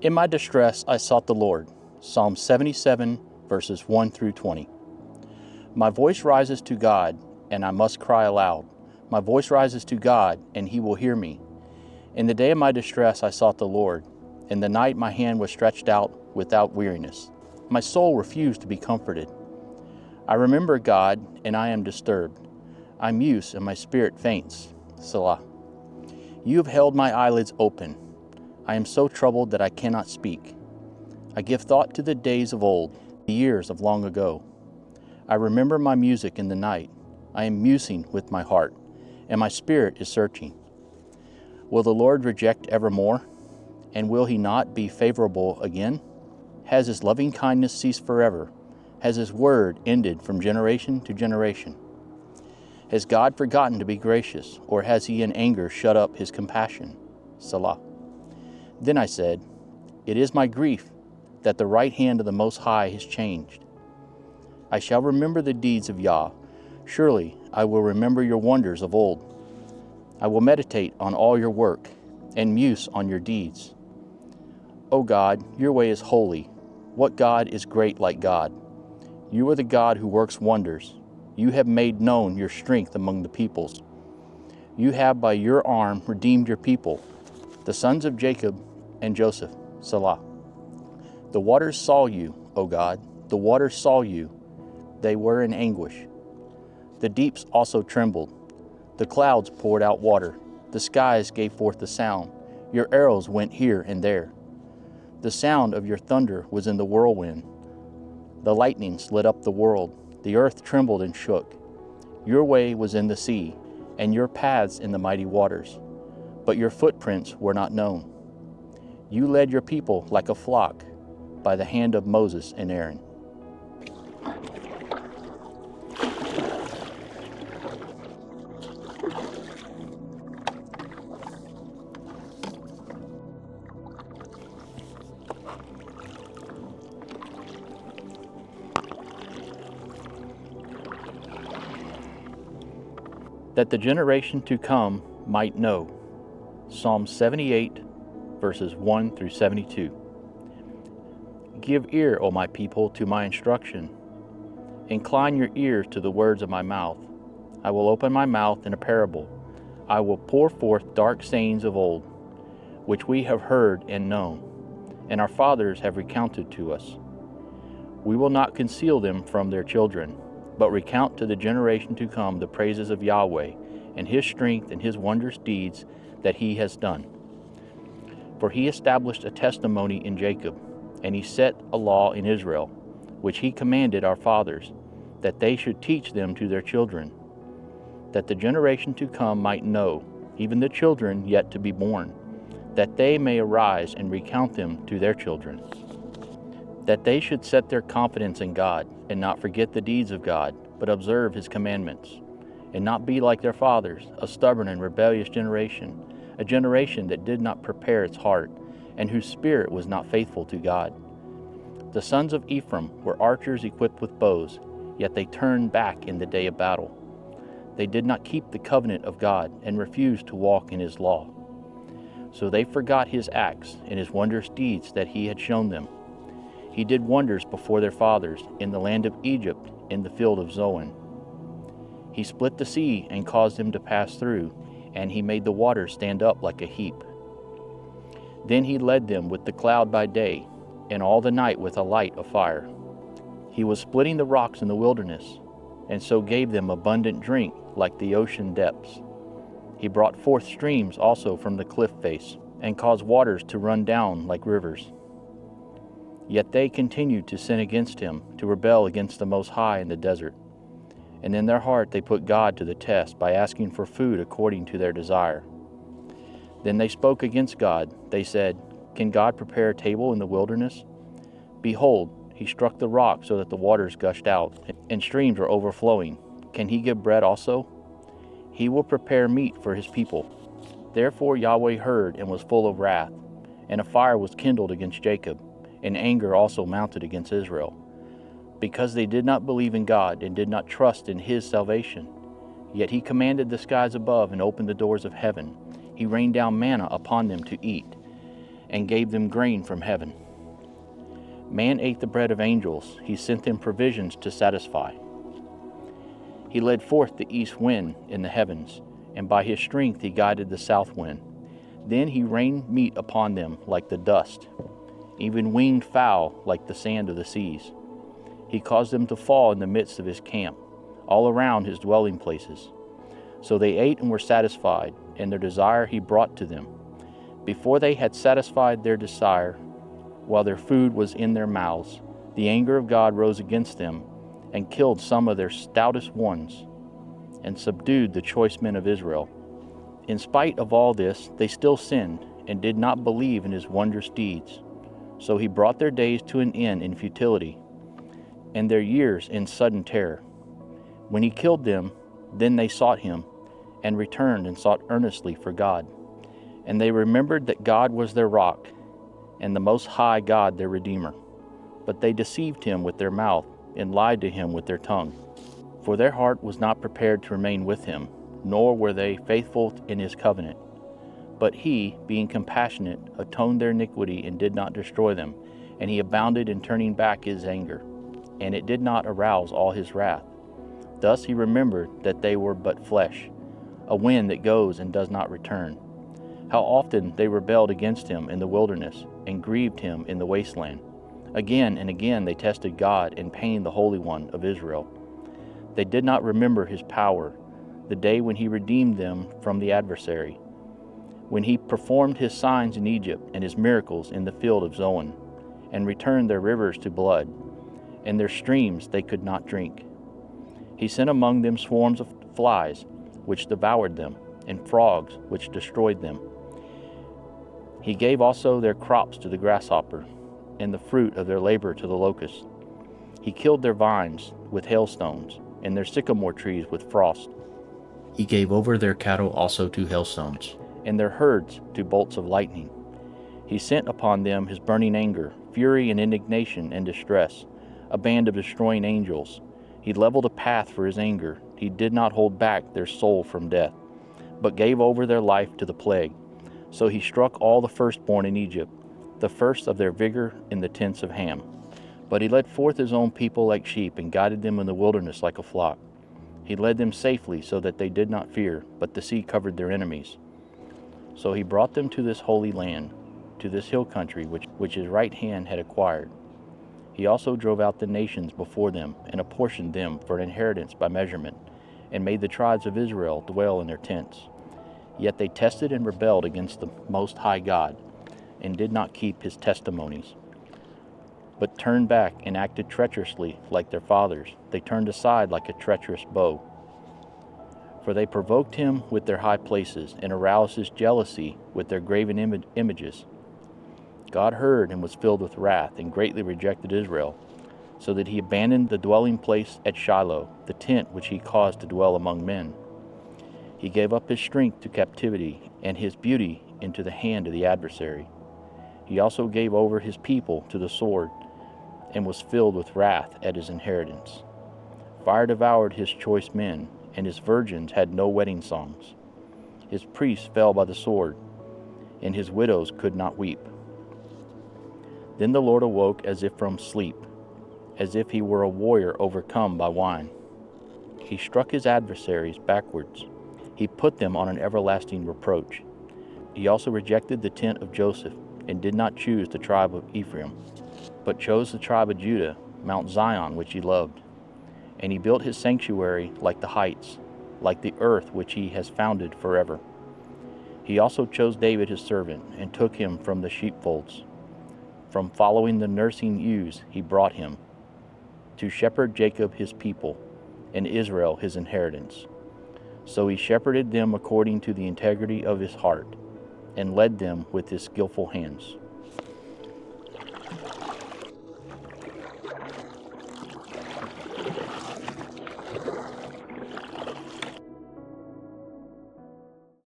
In my distress I sought the Lord. Psalm 77, verses 1 through 20. My voice rises to God, and I must cry aloud. My voice rises to God, and he will hear me. In the day of my distress I sought the Lord. In the night my hand was stretched out without weariness. My soul refused to be comforted. I remember God, and I am disturbed. I muse, and my spirit faints. Selah. You have held my eyelids open. I am so troubled that I cannot speak. I give thought to the days of old, the years of long ago. I remember my music in the night. I am musing with my heart, and my spirit is searching. Will the Lord reject evermore? And will he not be favorable again? Has his loving kindness ceased forever? Has his word ended from generation to generation? Has God forgotten to be gracious, or has he in anger shut up his compassion? Selah. Then I said, it is my grief that the right hand of the Most High has changed. I shall remember the deeds of Yah. Surely I will remember your wonders of old. I will meditate on all your work and muse on your deeds. O God, your way is holy. What God is great like God? You are the God who works wonders. You have made known your strength among the peoples. You have by your arm redeemed your people, the sons of Jacob and Joseph. Selah. The waters saw you, O God. The waters saw you. They were in anguish. The deeps also trembled. The clouds poured out water. The skies gave forth the sound. Your arrows went here and there. The sound of your thunder was in the whirlwind. The lightnings lit up the world. The earth trembled and shook. Your way was in the sea, and your paths in the mighty waters. But your footprints were not known. You led your people like a flock by the hand of Moses and Aaron. That the generation to come might know. Psalm 78, verses 1 through 72. Give ear, O my people, to my instruction. Incline your ears to the words of my mouth. I will open my mouth in a parable. I will pour forth dark sayings of old, which we have heard and known, and our fathers have recounted to us. We will not conceal them from their children, but recount to the generation to come the praises of Yahweh, and his strength and his wondrous deeds that he has done. For he established a testimony in Jacob, and he set a law in Israel, which he commanded our fathers, that they should teach them to their children, that the generation to come might know, even the children yet to be born, that they may arise and recount them to their children, that they should set their confidence in God, and not forget the deeds of God, but observe his commandments, and not be like their fathers, a stubborn and rebellious generation, a generation that did not prepare its heart, and whose spirit was not faithful to God. The sons of Ephraim were archers equipped with bows, yet they turned back in the day of battle. They did not keep the covenant of God, and refused to walk in his law. So they forgot his acts and his wondrous deeds that he had shown them. He did wonders before their fathers in the land of Egypt, in the field of Zoan. He split the sea and caused them to pass through, and he made the waters stand up like a heap. Then he led them with the cloud by day, and all the night with a light of fire. He was splitting the rocks in the wilderness, and so gave them abundant drink like the ocean depths. He brought forth streams also from the cliff face, and caused waters to run down like rivers. Yet they continued to sin against him, to rebel against the Most High in the desert. And in their heart they put God to the test by asking for food according to their desire. Then they spoke against God. They said, Can God prepare a table in the wilderness? Behold, he struck the rock so that the waters gushed out, and streams were overflowing. Can he give bread also? He will prepare meat for his people. Therefore Yahweh heard and was full of wrath, and a fire was kindled against Jacob, and anger also mounted against Israel, because they did not believe in God and did not trust in his salvation. Yet he commanded the skies above and opened the doors of heaven. He rained down manna upon them to eat, and gave them grain from heaven. Man ate the bread of angels, he sent them provisions to satisfy. He led forth the east wind in the heavens, and by his strength he guided the south wind. Then he rained meat upon them like the dust, even winged fowl like the sand of the seas. He caused them to fall in the midst of his camp, all around his dwelling places. So they ate and were satisfied, and their desire he brought to them. Before they had satisfied their desire, while their food was in their mouths, the anger of God rose against them, and killed some of their stoutest ones, and subdued the choice men of Israel. In spite of all this, they still sinned, and did not believe in his wondrous deeds. So he brought their days to an end in futility, and their years in sudden terror. When he killed them, then they sought him, and returned and sought earnestly for God. And they remembered that God was their rock, and the Most High God their Redeemer. But they deceived him with their mouth, and lied to him with their tongue. For their heart was not prepared to remain with him, nor were they faithful in his covenant. But he, being compassionate, atoned their iniquity and did not destroy them, and he abounded in turning back his anger, and it did not arouse all his wrath. Thus he remembered that they were but flesh, a wind that goes and does not return. How often they rebelled against him in the wilderness, and grieved him in the wasteland. Again and again they tested God and pained the Holy One of Israel. They did not remember his power, the day when he redeemed them from the adversary, when he performed his signs in Egypt and his miracles in the field of Zoan, and returned their rivers to blood, and their streams they could not drink. He sent among them swarms of flies, which devoured them, and frogs, which destroyed them. He gave also their crops to the grasshopper, and the fruit of their labor to the locust. He killed their vines with hailstones, and their sycamore trees with frost. He gave over their cattle also to hailstones, and their herds to bolts of lightning. He sent upon them his burning anger, fury and indignation and distress, a band of destroying angels. He leveled a path for his anger. He did not hold back their soul from death, but gave over their life to the plague. So he struck all the firstborn in Egypt, the first of their vigor in the tents of Ham. But he led forth his own people like sheep, and guided them in the wilderness like a flock. He led them safely, so that they did not fear, but the sea covered their enemies. So he brought them to this holy land, to this hill country which his right hand had acquired. He also drove out the nations before them, and apportioned them for an inheritance by measurement, and made the tribes of Israel dwell in their tents. Yet they tested and rebelled against the Most High God, and did not keep his testimonies, but turned back and acted treacherously like their fathers. They turned aside like a treacherous bow. For they provoked him with their high places, and aroused his jealousy with their graven images. God heard and was filled with wrath, and greatly rejected Israel, so that he abandoned the dwelling place at Shiloh, the tent which he caused to dwell among men. He gave up his strength to captivity, and his beauty into the hand of the adversary. He also gave over his people to the sword, and was filled with wrath at his inheritance. Fire devoured his choice men, and his virgins had no wedding songs. His priests fell by the sword, and his widows could not weep. Then the Lord awoke as if from sleep, as if he were a warrior overcome by wine. He struck his adversaries backwards. He put them on an everlasting reproach. He also rejected the tent of Joseph, and did not choose the tribe of Ephraim, but chose the tribe of Judah, Mount Zion, which he loved. And he built his sanctuary like the heights, like the earth which he has founded forever. He also chose David his servant, and took him from the sheepfolds. From following the nursing ewes he brought him, to shepherd Jacob his people, and Israel his inheritance. So he shepherded them according to the integrity of his heart, and led them with his skillful hands.